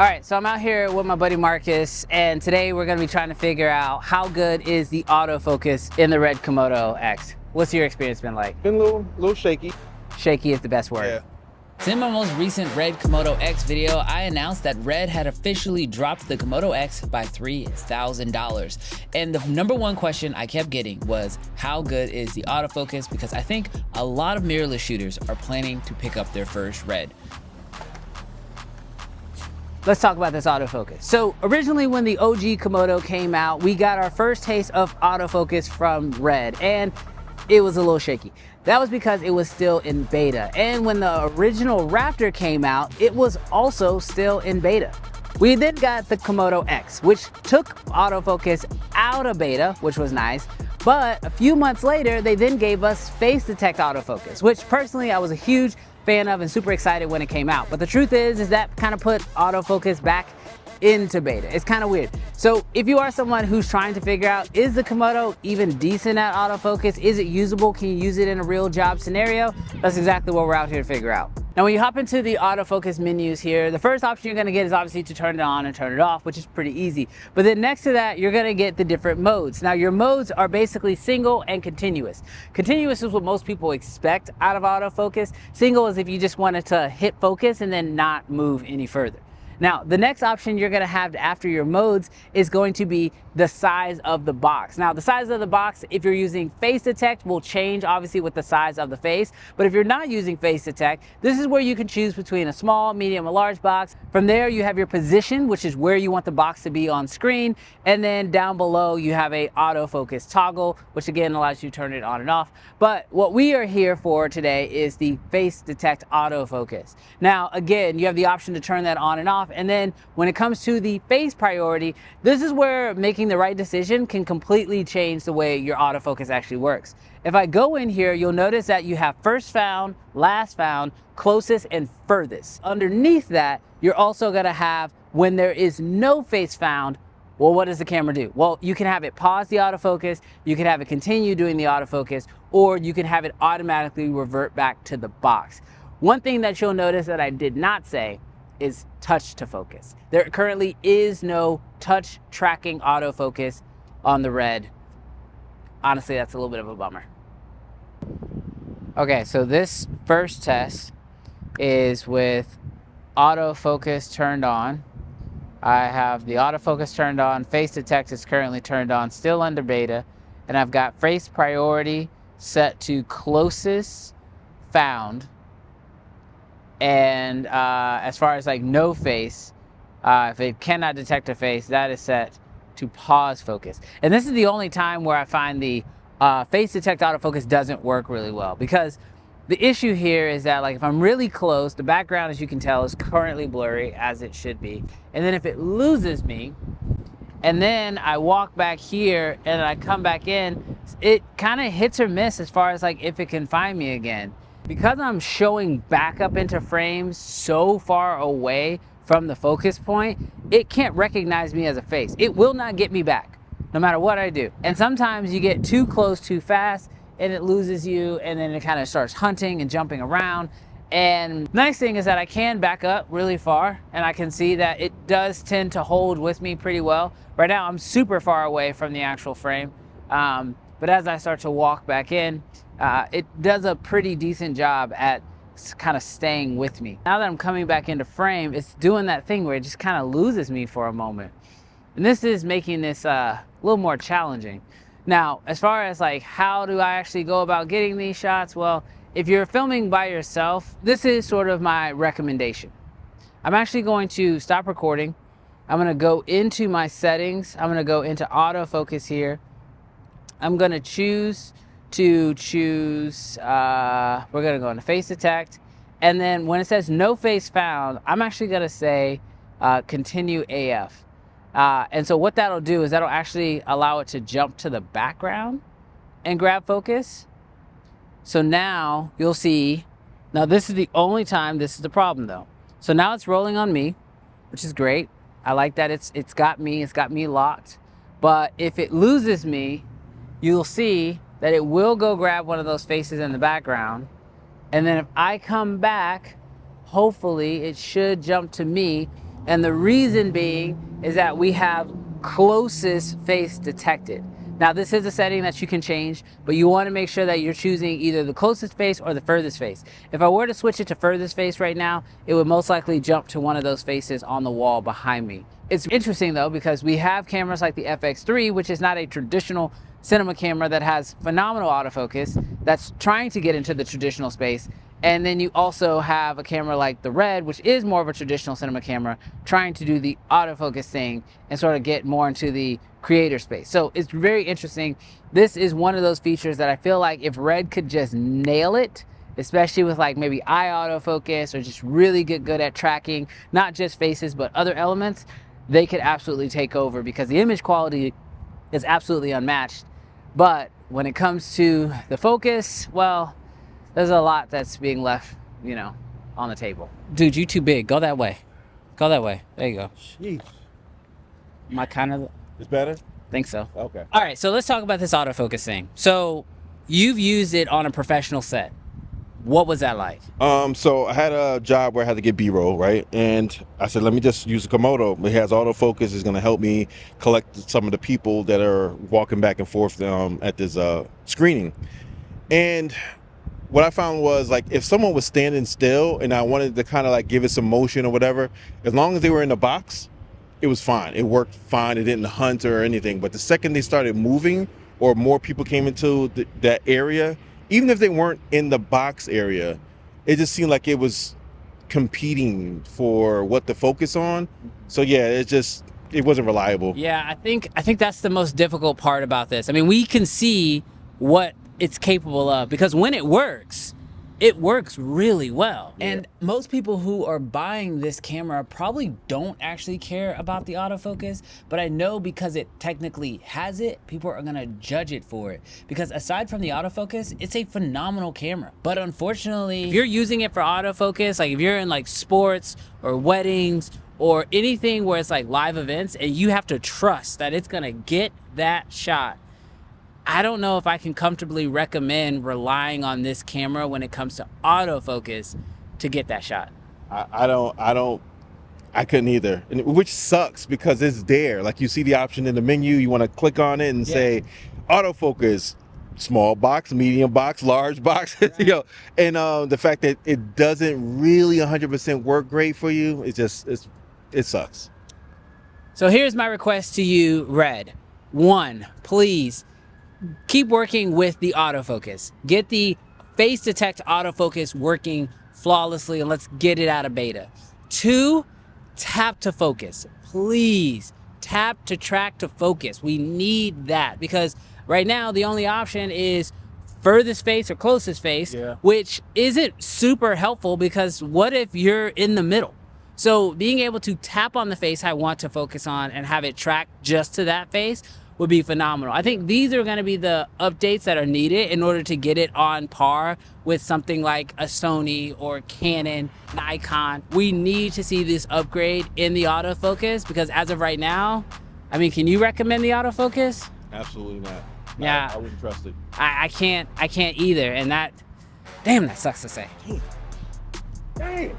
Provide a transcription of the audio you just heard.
All right, so I'm out here with my buddy Marcus, and today we're gonna be trying to figure out how good is the autofocus in the RED Komodo X. What's your experience been like? Been a little shaky. Shaky is the best word. Yeah. So in my most recent RED Komodo X video, I announced that RED had officially dropped the Komodo X by $3,000. And the number one question I kept getting was, how good is the autofocus? Because I think a lot of mirrorless shooters are planning to pick up their first RED. Let's talk about this autofocus. So originally when the OG Komodo came out, we got our first taste of autofocus from RED, and it was a little shaky. That was because it was still in beta. And when the original Raptor came out, it was also still in beta. We then got the Komodo X, which took autofocus out of beta, which was nice. But a few months later, they then gave us face detect autofocus, which personally I was a huge fan of and super excited when it came out. But the truth is that kind of put autofocus back into beta. It's kind of weird. So if you are someone who's trying to figure out, is the Komodo even decent at autofocus? Is it usable? Can you use it in a real job scenario? That's exactly what we're out here to figure out. Now, when you hop into the autofocus menus here, the first option you're gonna get is obviously to turn it on and turn it off, which is pretty easy. But then next to that, you're gonna get the different modes. Now, your modes are basically single and continuous. Continuous is what most people expect out of autofocus. Single is if you just wanted to hit focus and then not move any further. Now, the next option you're gonna have after your modes is going to be the size of the box. Now, the size of the box, if you're using face detect, will change obviously with the size of the face. But if you're not using face detect, this is where you can choose between a small, medium, or large box. From there, you have your position, which is where you want the box to be on screen. And then down below, you have a autofocus toggle, which again allows you to turn it on and off. But what we are here for today is the face detect autofocus. Now, again, you have the option to turn that on and off. And then when it comes to the face priority, this is where making the right decision can completely change the way your autofocus actually works. If I go in here, you'll notice that you have first found, last found, closest, and furthest. Underneath that, you're also gonna have when there is no face found. Well, what does the camera do? Well, you can have it pause the autofocus, you can have it continue doing the autofocus, or you can have it automatically revert back to the box. One thing that you'll notice that I did not say is touch to focus. There currently is no touch tracking autofocus on the RED. Honestly, that's a little bit of a bummer. Okay, so this first test is with autofocus turned on. I have the autofocus turned on, face detect is currently turned on, still under beta, and I've got face priority set to closest found. And as far as like no face, if it cannot detect a face, that is set to pause focus. And this is the only time where I find the face detect autofocus doesn't work really well, because the issue here is that like if I'm really close, the background, as you can tell, is currently blurry, as it should be. And then if it loses me, and then I walk back here and I come back in, it kind of hits or miss as far as like if it can find me again. Because I'm showing back up into frames so far away from the focus point, it can't recognize me as a face. It will not get me back, no matter what I do. And sometimes you get too close too fast and it loses you, and then it kind of starts hunting and jumping around. And the nice thing is that I can back up really far, and I can see that it does tend to hold with me pretty well. Right now, I'm super far away from the actual frame. But as I start to walk back in, it does a pretty decent job at kind of staying with me. Now that I'm coming back into frame, it's doing that thing where it just kind of loses me for a moment. And this is making this a little more challenging. Now, as far as like, how do I actually go about getting these shots? Well, if you're filming by yourself, this is sort of my recommendation. I'm actually going to stop recording. I'm gonna go into my settings. I'm gonna go into autofocus here. I'm gonna choose, we're gonna go into face detect. And then when it says no face found, I'm actually gonna say continue AF. And so what that'll do is that'll actually allow it to jump to the background and grab focus. So now you'll see, now this is the only time this is the problem though. So now it's rolling on me, which is great. I like that it's got me locked. But if it loses me, you'll see that it will go grab one of those faces in the background. And then if I come back, hopefully it should jump to me. And the reason being is that we have closest face detected. Now this is a setting that you can change, but you want to make sure that you're choosing either the closest face or the furthest face. If I were to switch it to furthest face right now, it would most likely jump to one of those faces on the wall behind me. It's interesting though, because we have cameras like the FX3, which is not a traditional cinema camera that has phenomenal autofocus, that's trying to get into the traditional space. And then you also have a camera like the RED, which is more of a traditional cinema camera, trying to do the autofocus thing and sort of get more into the creator space. So it's very interesting. This is one of those features that I feel like if RED could just nail it, especially with like maybe eye autofocus or just really get good at tracking, not just faces, but other elements, they could absolutely take over because the image quality is absolutely unmatched. But when it comes to the focus, well, there's a lot that's being left, you know, on the table. Dude, you too big. Go that way. Go that way. There you go. Jeez. Am I kind of... It's better? Think so. Okay. All right, so let's talk about this autofocus thing. So you've used it on a professional set. What was that like? So I had a job where I had to get B-roll, right? And I said, let me just use a Komodo. It has autofocus. It's going to help me collect some of the people that are walking back and forth at this screening. And what I found was, like, if someone was standing still and I wanted to kind of like give it some motion or whatever, as long as they were in the box, it was fine. It worked fine. It didn't hunt or anything. But the second they started moving or more people came into that area, even if they weren't in the box area, it just seemed like it was competing for what to focus on. So yeah, it wasn't reliable. Yeah, I think that's the most difficult part about this. I mean, we can see what it's capable of because when it works really well. Yeah. And most people who are buying this camera probably don't actually care about the autofocus, but I know because it technically has it, people are gonna judge it for it. Because aside from the autofocus, it's a phenomenal camera. But unfortunately, if you're using it for autofocus, like if you're in like sports or weddings or anything where it's like live events and you have to trust that it's gonna get that shot, I don't know if I can comfortably recommend relying on this camera when it comes to autofocus to get that shot. I couldn't either, which sucks because it's there. Like you see the option in the menu, you want to click on it and say autofocus, small box, medium box, large box, right. You know, and the fact that it doesn't really 100% work great for you, it sucks. So here's my request to you, RED. One, please keep working with the autofocus. Get the face detect autofocus working flawlessly and let's get it out of beta. Two, tap to focus. Please tap to track to focus. We need that because right now the only option is furthest face or closest face, which isn't super helpful because what if you're in the middle? So being able to tap on the face I want to focus on and have it track just to that face would be phenomenal. I think these are gonna be the updates that are needed in order to get it on par with something like a Sony or Canon, Nikon. We need to see this upgrade in the autofocus because as of right now, I mean, can you recommend the autofocus? Absolutely not. Yeah. I wouldn't trust it. I can't either. And that, damn, that sucks to say. Damn.